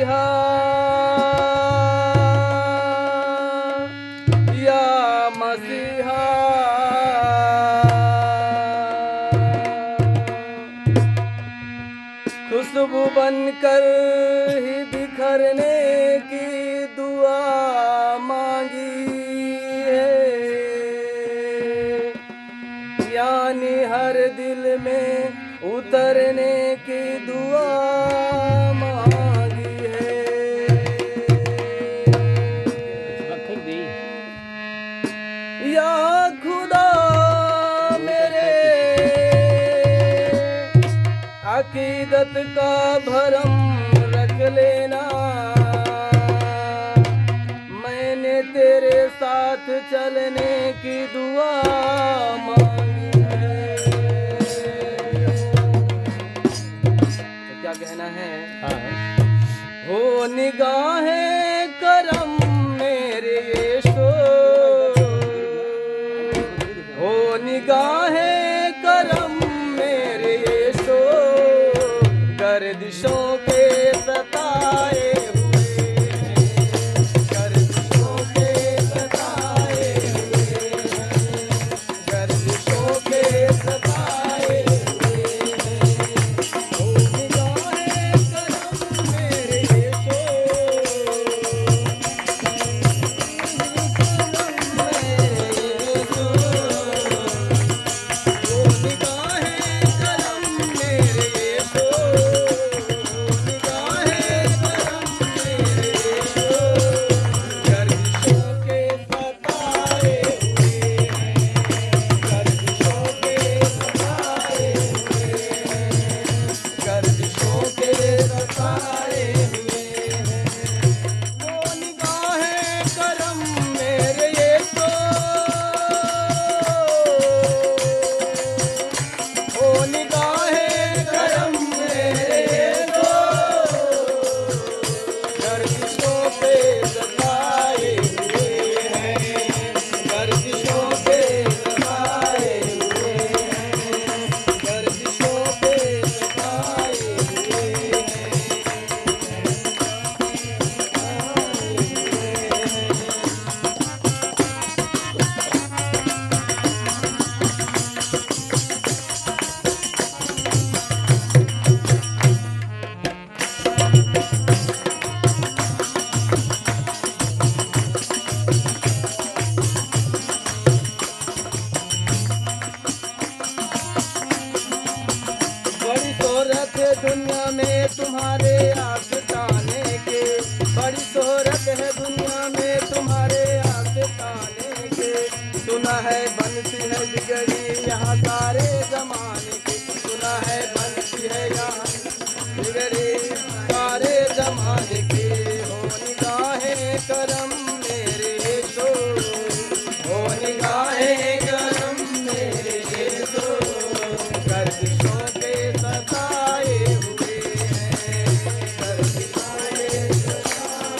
मसीहा या मसीहा खुशबू बनकर ही बिखरने की दुआ मांगी है, यानी हर दिल में उतरने की दुआ मांगी है। या खुदा मेरे अकीदत का भरम रख लेना, मैंने तेरे साथ चलने की दुआ मांगी है। तो क्या कहना है? हो निगाहें करम मेरे यीशु, हो निगाहें करम मेरे यीशु, गर्दिशों के सताए हुए हैं, गर्दिशों के सताए हुए हैं, गर्दिशों के सताए हुए हैं। ओ निगाहें करम मेरे यीशु, करम मेरे यीशु, ओ निगाहें करम मेरे यीशु, दुनिया में तुम्हारे आशिकाने के, बड़ी शोहरत है दुनिया में तुम्हारे आशिकाने के। सुना है बनती है बिगड़ी यहाँ सारे जमाने की, सुना है बनती है यहाँ बिगड़ी सारे जमाने की। हो निगाहें करम मेरे यीशु, हो निगाहें करम मेरे यीशु, गर्दिशों के सताए हुए हैं, गर्दिशों के सताए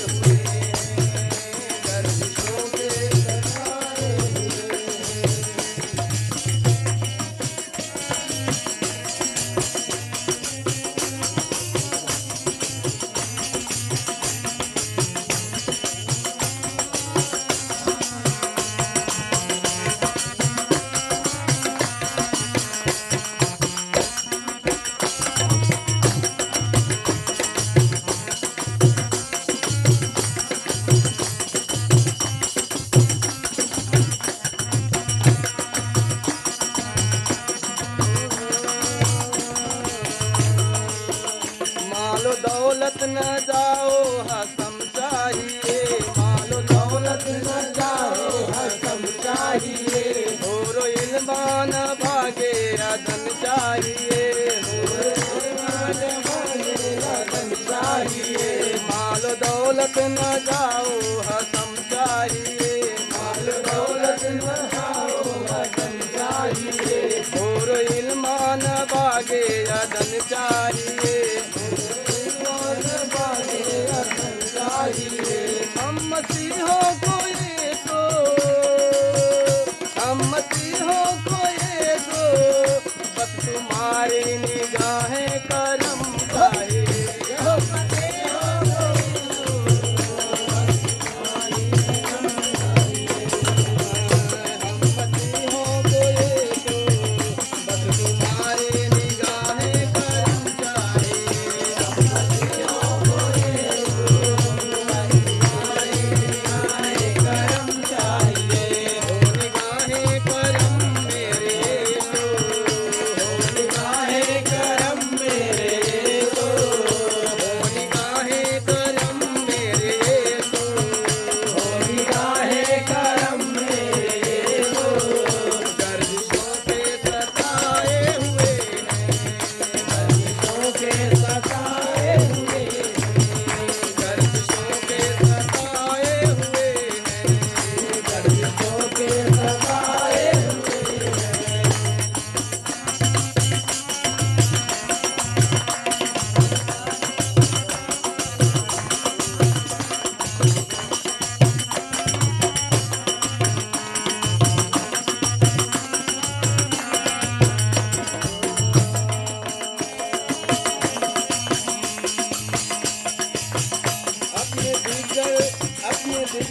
हुए हैं, गर्दिशों के सताए हुए दौलत न जाओ हसम चाहिए, मालो दौलत न जाओ हसम चाहिए, होरो इल्मान भागे अदन चाहिए, होरो इल्मान भागे अदन चाहिए, मालो दौलत न जाओ हसम चाहिए, मालो दौलत न जाओ हसम चाहिए, होरो इल्मान भागे अदन चाहिए। हम मसीहों को ये दो, हम मसीहों को ये दो, बस तुम्हारी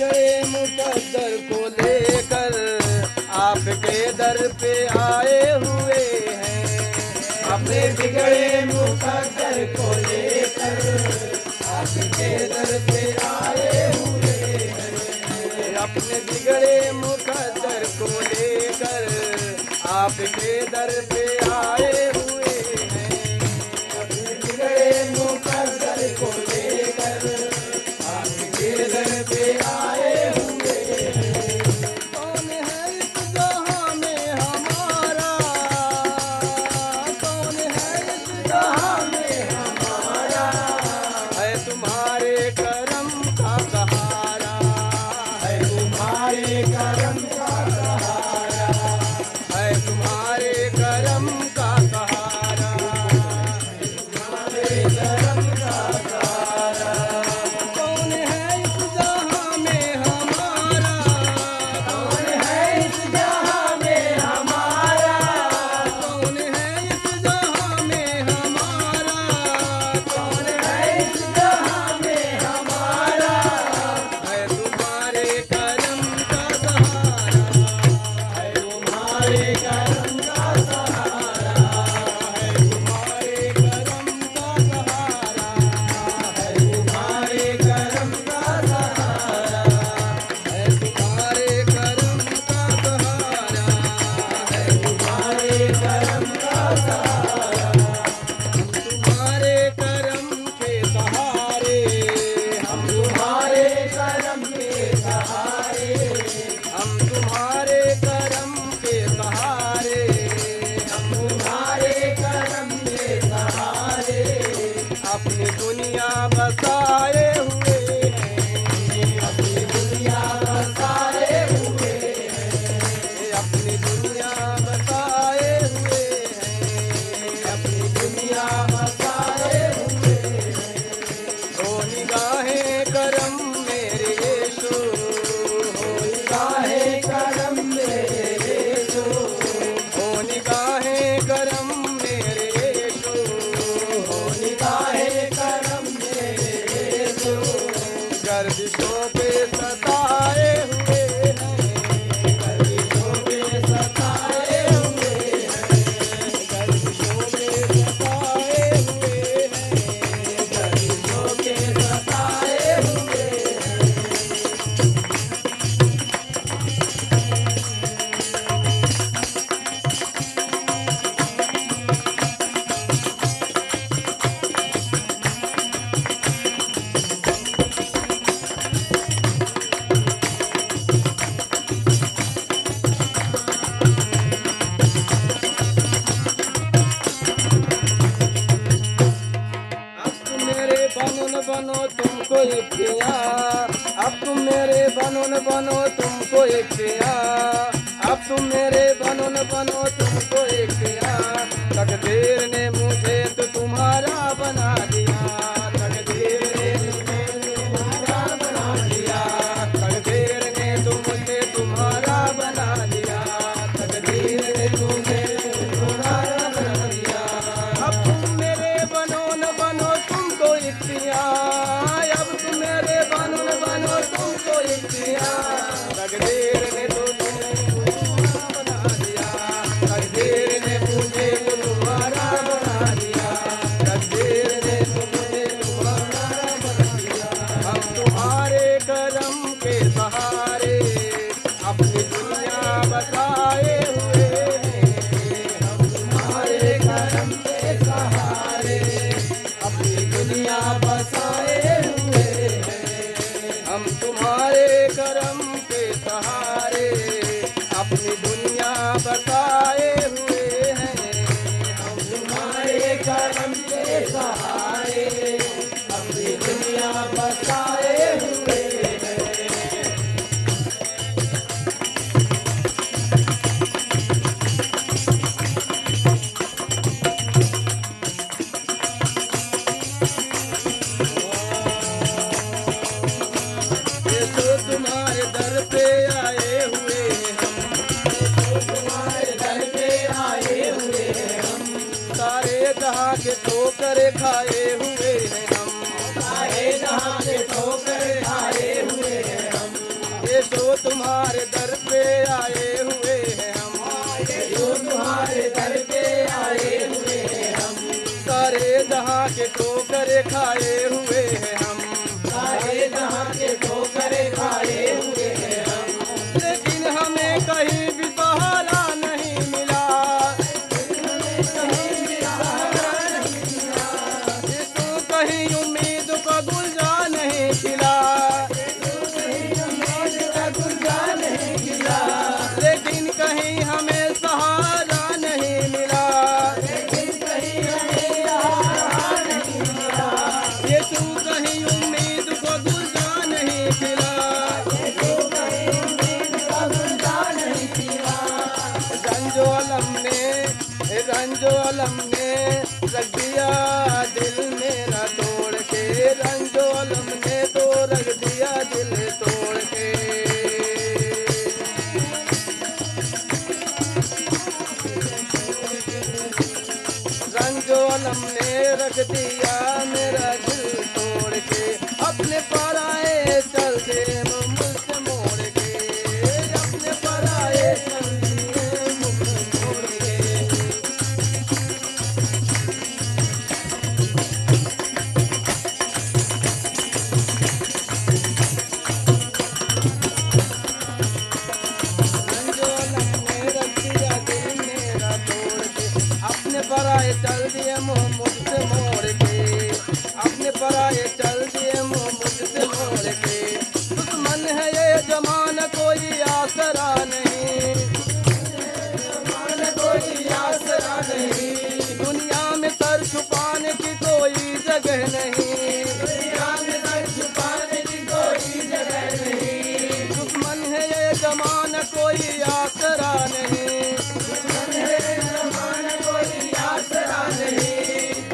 बिगड़े मुकद्दर को लेकर आपके दर पे आए हुए हैं। अपने बिगड़े मुकद्दर को लेकर आपके दर पे आए हुए हैं। अपने बिगड़े मुकद्दर को लेकर आपके दर पे आए हुए हैं। अपने बिगड़े मुकद्दर को लेकर आपके दर पे आए हुए हैं। कौन है इस जहां में हमारा, कौन है इस जहां में हमारा है तुम्हारे करम का सहारा, है तुम्हारे करम का सहारा, है तुम्हारे करम का सहारा। तुम्हारे करम का सहारा। कौन है इस जहां में हमारा, कौन है इस जहां में हमारा, कौन है इस जहां में हमारा, कौन है इस जहां में हमारा, है तुम्हारे करम का सहारा, है तुम्हारे करम का सहारा, है तुम्हारे करम का सहारा, है तुम्हारे करम का सहारा, है तुम्हारे करम का सहारा, है तुम्हारे करम का सहारा। तुम्हारे करम के सहारे, हम तुम्हारे करम के सहारे, हम तुम्हारे करम के सहारे, हम तुम्हारे करम के सहारे, अपनी दुनिया बसाए हुए हैं। अपनी दुनिया बसाए हुए हैं। अपनी दुनिया बसाए हुए हैं। अपनी दुनिया बसाए हुए हैं। ओ निगाहें करम मेरे यीशु, हो निगाहे करम मेरे यीशु, ओ निगाहें करम मेरे यीशु, हो निगाहे करम मेरे यीशु, गर्दिशों पे सताए हुए हैं। गर्दिशों पे सताए हुए हैं। गर्दिशों पे सताए हुए हैं। गर्दिशों पे सताए हुए हैं। अब तुम मेरे बनोन बनो तुमको इख्तिया, अब तुम मेरे बनोन बनो तुमको इख्तिया, अब तुम मेरे बनोन बनो तुमको इख्तिया। तकदीर ने मुझे तो तुम्हारा बना दिया, तकदीर ने मुझे तुम्हारा बना दिया, तकदीर ने तो मुझे तुम्हारा बना दिया, तकदीर ने मुझे तुम्हारा बना दिया। अब तुम मेरे बनो न बनो तुमको इख्तियार, अब तुम मेरे बनो न बनो तुमको इख्तियार। तकदीर ने तो तुम्हें बना दिया, तकदीर ने मुझे तो तुम्हारा बना दिया, तकदीर ने तो मुझे तुम्हारा बना दिया। हम तुम्हारे करम के सहारे अपनी दुनिया बसाए हुए हैं। हम तुम्हारे करम के सहारे अपनी दुनिया बसाए हुए हैं। हम तुम्हारे करम के सहारे अपनी दुनिया बसाए हुए हैं। हम तुम्हारे करम के सहारे अपनी दुनिया बसाए हुए हैं। यीशु तुम्हारे दर पे आए हुए हैं हम, तुम्हारे दर पे आए हुए हैं हम, सारे जहाँ के ठोकर खाए हुए हैं हम, सारे जहां से ठोकर खाए हुए हैं हम, सो तुम्हारे दर पे आए हुए हैं हम, जो तुम्हारे दर पे आए हुए हैं हम, सारे जहाँ के ठोकरे खाए हुए हैं हम, सारे जहाँ के ठोकरे खाए हुए हैं हम, लेकिन हमें कहीं भी सहारा नहीं मिला। यीशु कहीं उम्मीद का गुलजार नहीं खिला, लेकिन कहीं हमें सहारा नहीं मिला। यीशु कहीं उम्मीद को गुलजार नहीं खिला। रंजो अलम ने रख दिया दिल मेरा तोड़ के, रंजो अलम ने तो रख दिया दिल तोड़ के। रंजो अलम ने रख दिया मेरा दिल तोड़ के, अपने पर आए चल दे मुझसे मोड़ के, अपने पर आए चल दे मुझसे मोड़ के। रंजो अलम ने रख दिया दिल मेरा तोड़ के, अपने पर आए चल दिए मुँह मुझसे मोड़ के, अपने पर आए चल दिए मुँह मुझसे मोड़ के। दुश्मन है ये जमाना कोई आसरा नहीं, कोई आसरा नहीं, दुनिया में सर छुपाने की कोई जगह नहीं, दुनिया में सर छुपाने की कोई जगह नहीं। दुश्मन है ये जमाना कोई आसरा नहीं,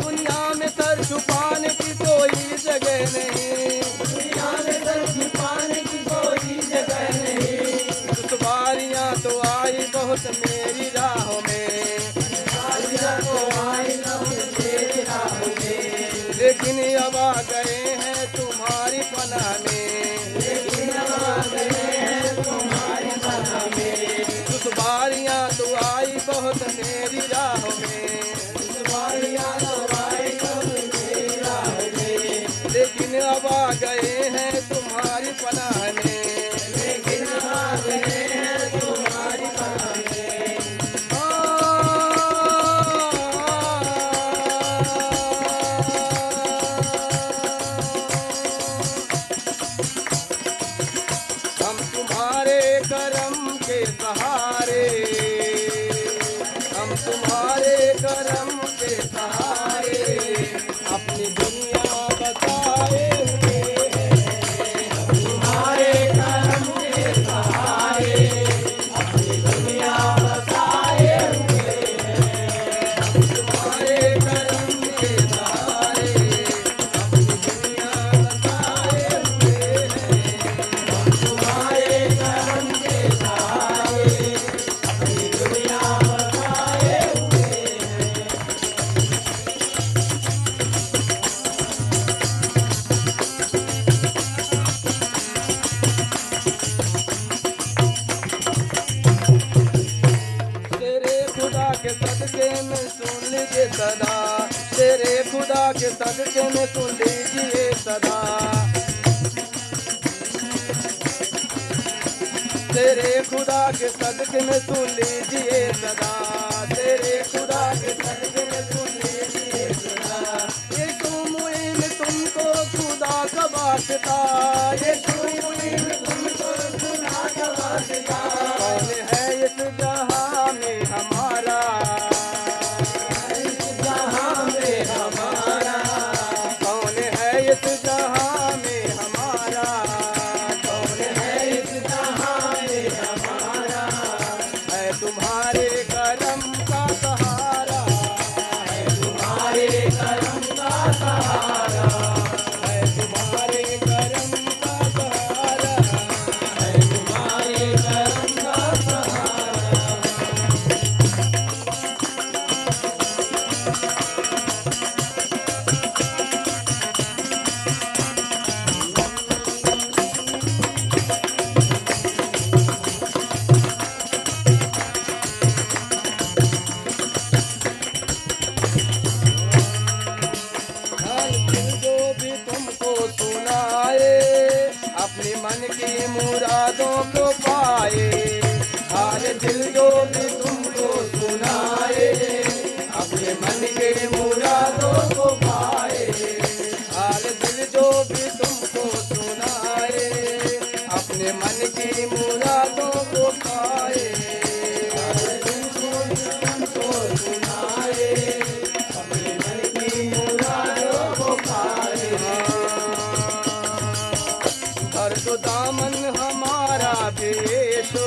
दुनिया में सर छुपाने की कोई जगह नहीं, दुनिया में सर छुपाने की कोई जगह नहीं। दुश्वारियाँ तो आई बहुत मेरी राहों में, लेकिन अब आ गए हैं तुम्हारी पनाह में, दुश्वारियाँ तो आई बहुत मेरी राहों में, लेकिन अब आ गए हैं तुम्हारी पनाह में, लेकिन अब आ गए हैं तुम्हारी पनाह में। हम तुम्हारे करम के सहारे, हम तुम्हारे करम के सहारे, अपनी दुनिया बसाए हुए हैं। तुम्हारे करम के सहारे, अपनी दुनिया बसाए हुए हैं, तुम्हारे करम के सहारे, अपनी दुनिया बसाए हुए हैं। तुम्हारे करम के सहारे, अपनी दुनिया बसाए हुए हैं। तेरे खुदा के सदके में सुन लीजिए सदा, तेरे खुदा के सदके में सुन लीजिए सदा, तेरे खुदा के सदके में सुन लीजिए सदा, तेरे खुदा के सदके में सुन लीजिए सदा। ये मुहिम तुमको खुदा का वास्ता, ये मुहिम तुमको खुदा का वास्ता। कौन है इस जहां में हमारा, इस जहां में हमारा, कौन है इस जहां में हमारा, कौन है इस जहां में हमारा, है तुम्हारे करम का सहारा। अपने मन की मुरादों को पाए। हाल दिल जो भी तुमको सुनाए, अपने मन के मुरादों को पाए। हाल दिल जो भी तुमको सुनाए, अपने मन की मुरादों को पाए। हाल दिल जो भी तुमको सुनाए, अपने मन की मुरादों को पाए। भर दो दामन हमारा बेशो,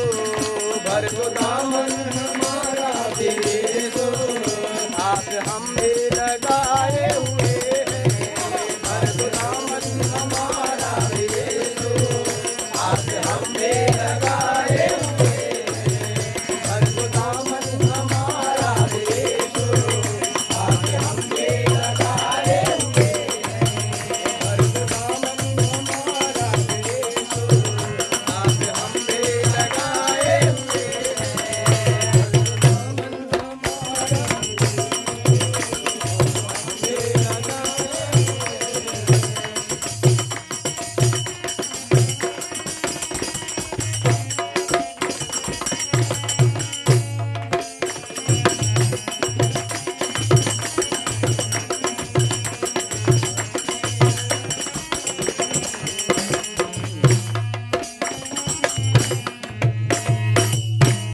भर दो दामन हमारा बेशो, आप हम भी